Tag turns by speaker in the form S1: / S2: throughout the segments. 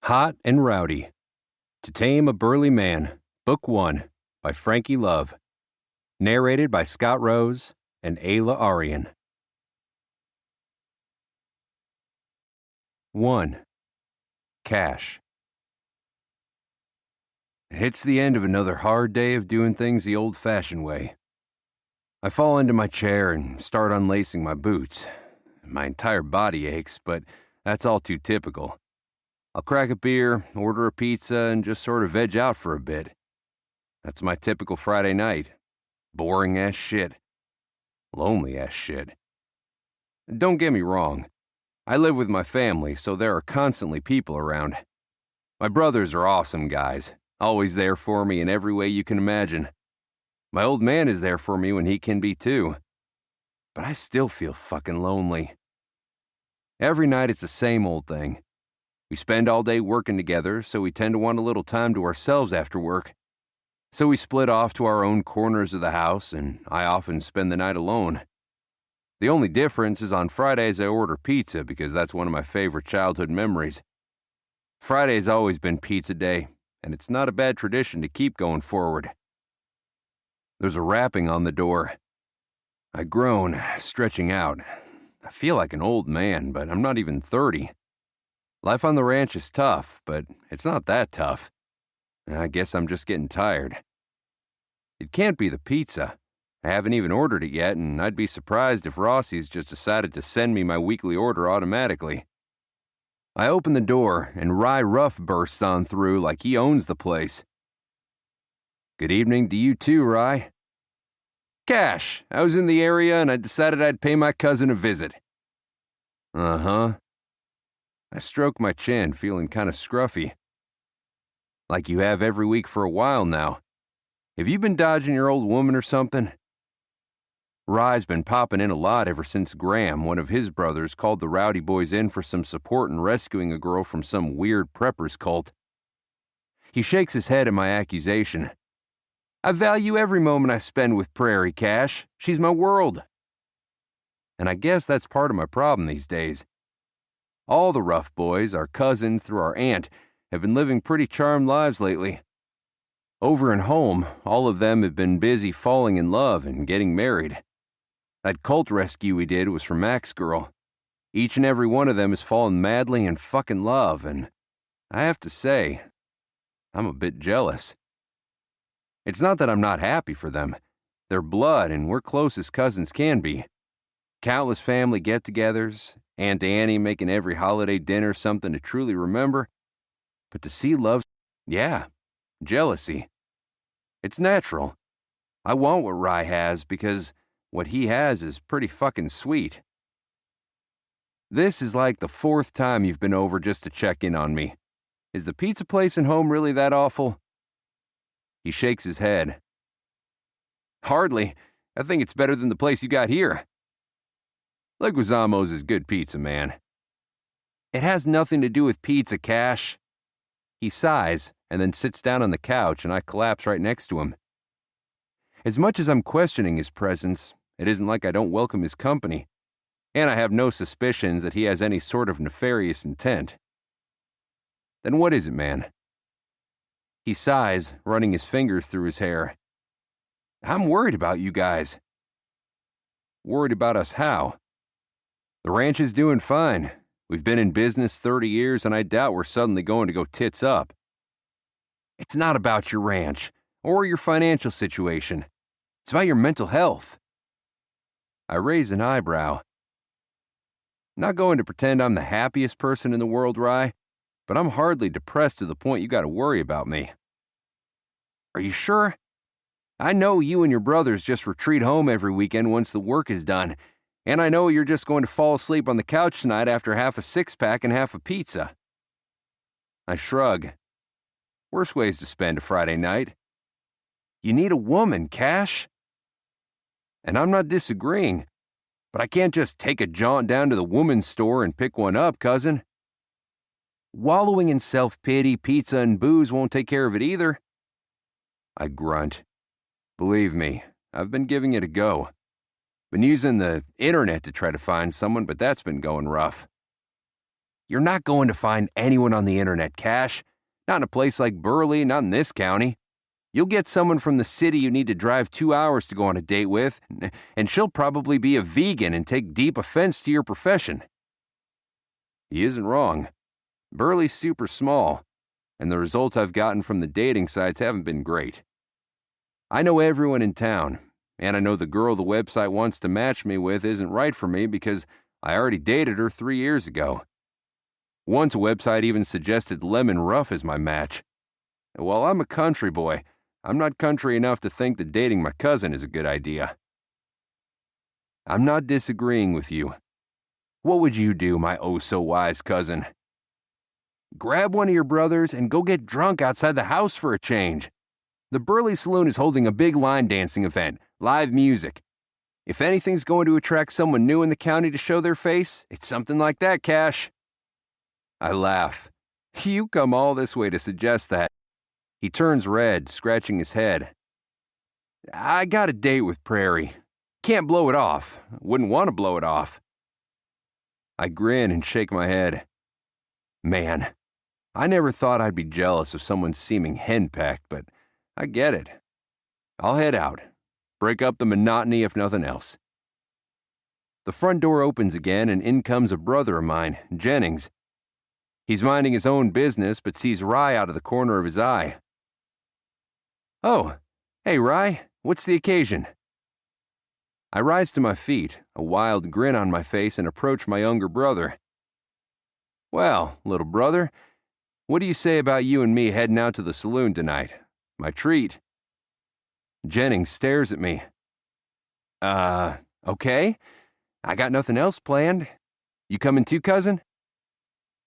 S1: Hot and Rowdy. To Tame a Burly Man, Book 1, by Frankie Love. Narrated by Scott Rose and Ayla Arian. 1. Cash. It's the end of another hard day of doing things the old-fashioned way. I fall into my chair and start unlacing my boots. My entire body aches, but that's all too typical. I'll crack a beer, order a pizza, and just sort of veg out for a bit. That's my typical Friday night. Boring as shit. Lonely as shit. Don't get me wrong. I live with my family, so there are constantly people around. My brothers are awesome guys, always there for me in every way you can imagine. My old man is there for me when he can be too. But I still feel fucking lonely. Every night it's the same old thing. We spend all day working together, so we tend to want a little time to ourselves after work. So we split off to our own corners of the house, and I often spend the night alone. The only difference is on Fridays I order pizza because that's one of my favorite childhood memories. Friday's always been pizza day, and it's not a bad tradition to keep going forward. There's a rapping on the door. I groan, stretching out. I feel like an old man, but I'm not even 30. Life on the ranch is tough, but it's not that tough. I guess I'm just getting tired. It can't be the pizza. I haven't even ordered it yet, and I'd be surprised if Rossi's just decided to send me my weekly order automatically. I open the door, and Rye Ruff bursts on through like he owns the place. Good evening to you too, Rye. Cash, I was in the area, and I decided I'd pay my cousin a visit. Uh-huh. I stroke my chin, feeling kind of scruffy. Like you have every week for a while now. Have you been dodging your old woman or something? Rye's been popping in a lot ever since Graham, one of his brothers, called the Rowdy boys in for some support in rescuing a girl from some weird preppers cult. He shakes his head at my accusation. I value every moment I spend with Prairie, Cash. She's my world. And I guess that's part of my problem these days. All the Ruff boys, our cousins through our aunt, have been living pretty charmed lives lately. Over and home, all of them have been busy falling in love and getting married. That cult rescue we did was for Mac's girl. Each and every one of them has fallen madly in fucking love, and I have to say, I'm a bit jealous. It's not that I'm not happy for them. They're blood, and we're close as cousins can be. Countless family get-togethers, Aunt Annie making every holiday dinner something to truly remember. But to see love, yeah, jealousy. It's natural. I want what Rye has because what he has is pretty fucking sweet. This is like the 4th time you've been over just to check in on me. Is the pizza place and home really that awful? He shakes his head. Hardly. I think it's better than the place you got here. Leguizamo's is good pizza, man. It has nothing to do with pizza, Cash. He sighs and then sits down on the couch, and I collapse right next to him. As much as I'm questioning his presence, it isn't like I don't welcome his company, and I have no suspicions that he has any sort of nefarious intent. Then what is it, man? He sighs, running his fingers through his hair. I'm worried about you guys. Worried about us how? The ranch is doing fine. We've been in business 30 years, and I doubt we're suddenly going to go tits up. It's not about your ranch or your financial situation. It's about your mental health. I raise an eyebrow. Not going to pretend I'm the happiest person in the world, Rye, but I'm hardly depressed to the point you got to worry about me. Are you sure? I know you and your brothers just retreat home every weekend once the work is done, and I know you're just going to fall asleep on the couch tonight after half a six-pack and half a pizza. I shrug. Worse ways to spend a Friday night. You need a woman, Cash. And I'm not disagreeing, but I can't just take a jaunt down to the woman's store and pick one up, cousin. Wallowing in self-pity, pizza, and booze won't take care of it either. I grunt. Believe me, I've been giving it a go. Been using the internet to try to find someone, but that's been going rough. You're not going to find anyone on the internet, Cash. Not in a place like Burly, not in this county. You'll get someone from the city you need to drive 2 hours to go on a date with, and she'll probably be a vegan and take deep offense to your profession. He isn't wrong. Burly's super small, and the results I've gotten from the dating sites haven't been great. I know everyone in town, and I know the girl the website wants to match me with isn't right for me because I already dated her 3 years ago. Once a website even suggested Lemon Ruff as my match. While I'm a country boy, I'm not country enough to think that dating my cousin is a good idea. I'm not disagreeing with you. What would you do, my oh-so-wise cousin? Grab one of your brothers and go get drunk outside the house for a change. The Burly Saloon is holding a big line dancing event, live music. If anything's going to attract someone new in the county to show their face, it's something like that, Cash. I laugh. You come all this way to suggest that. He turns red, scratching his head. I got a date with Prairie. Can't blow it off. Wouldn't want to blow it off. I grin and shake my head. Man, I never thought I'd be jealous of someone seeming henpecked, but I get it. I'll head out. Break up the monotony if nothing else. The front door opens again and in comes a brother of mine, Jennings. He's minding his own business but sees Rye out of the corner of his eye. Oh, hey Rye, what's the occasion? I rise to my feet, a wild grin on my face, and approach my younger brother. Well, little brother, what do you say about you and me heading out to the saloon tonight? My treat. Jennings stares at me. Okay. I got nothing else planned. You coming too, cousin?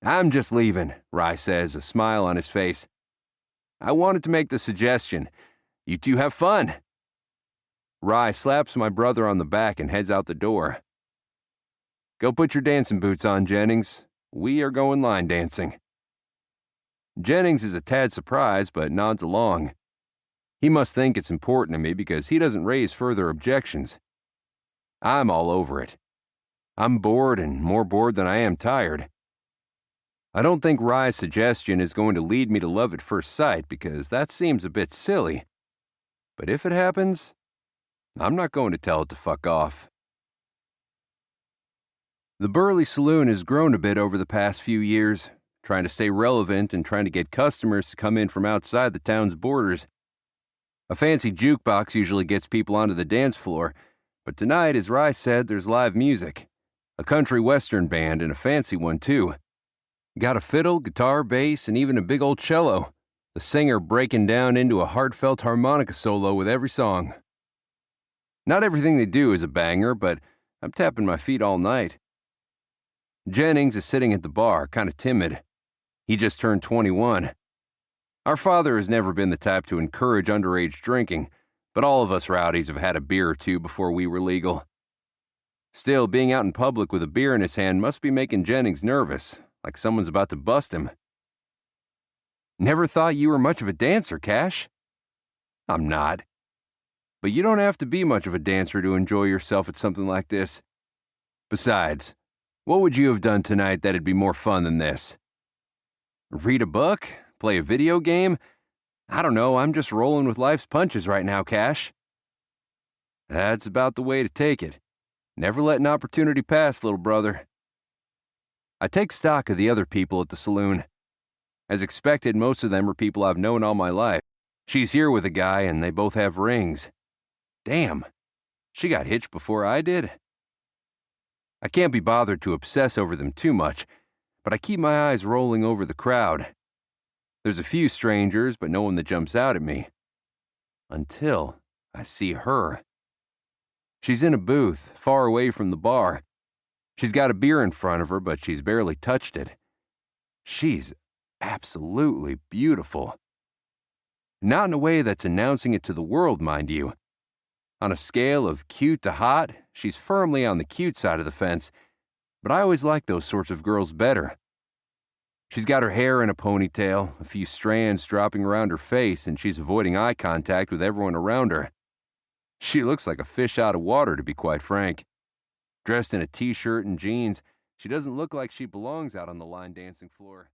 S1: I'm just leaving, Rye says, a smile on his face. I wanted to make the suggestion. You two have fun. Rye slaps my brother on the back and heads out the door. Go put your dancing boots on, Jennings. We are going line dancing. Jennings is a tad surprised, but nods along. He must think it's important to me because he doesn't raise further objections. I'm all over it. I'm bored and more bored than I am tired. I don't think Rye's suggestion is going to lead me to love at first sight because that seems a bit silly. But if it happens, I'm not going to tell it to fuck off. The Burly Saloon has grown a bit over the past few years, trying to stay relevant and trying to get customers to come in from outside the town's borders. A fancy jukebox usually gets people onto the dance floor, but tonight, as Rye said, there's live music. A country western band and a fancy one, too. Got a fiddle, guitar, bass, and even a big old cello, the singer breaking down into a heartfelt harmonica solo with every song. Not everything they do is a banger, but I'm tapping my feet all night. Jennings is sitting at the bar, kind of timid. He just turned 21. Our father has never been the type to encourage underage drinking, but all of us rowdies have had a beer or two before we were legal. Still, being out in public with a beer in his hand must be making Jennings nervous, like someone's about to bust him. Never thought you were much of a dancer, Cash. I'm not. But you don't have to be much of a dancer to enjoy yourself at something like this. Besides, what would you have done tonight that'd be more fun than this? Read a book? Play a video game? I don't know, I'm just rolling with life's punches right now, Cash. That's about the way to take it. Never let an opportunity pass, little brother. I take stock of the other people at the saloon. As expected, most of them are people I've known all my life. She's here with a guy, and they both have rings. Damn, she got hitched before I did. I can't be bothered to obsess over them too much, but I keep my eyes rolling over the crowd. There's a few strangers, but no one that jumps out at me. Until I see her. She's in a booth, far away from the bar. She's got a beer in front of her, but she's barely touched it. She's absolutely beautiful. Not in a way that's announcing it to the world, mind you. On a scale of cute to hot, she's firmly on the cute side of the fence, but I always like those sorts of girls better. She's got her hair in a ponytail, a few strands dropping around her face, and she's avoiding eye contact with everyone around her. She looks like a fish out of water, to be quite frank. Dressed in a t-shirt and jeans, She doesn't look like she belongs out on the line dancing floor.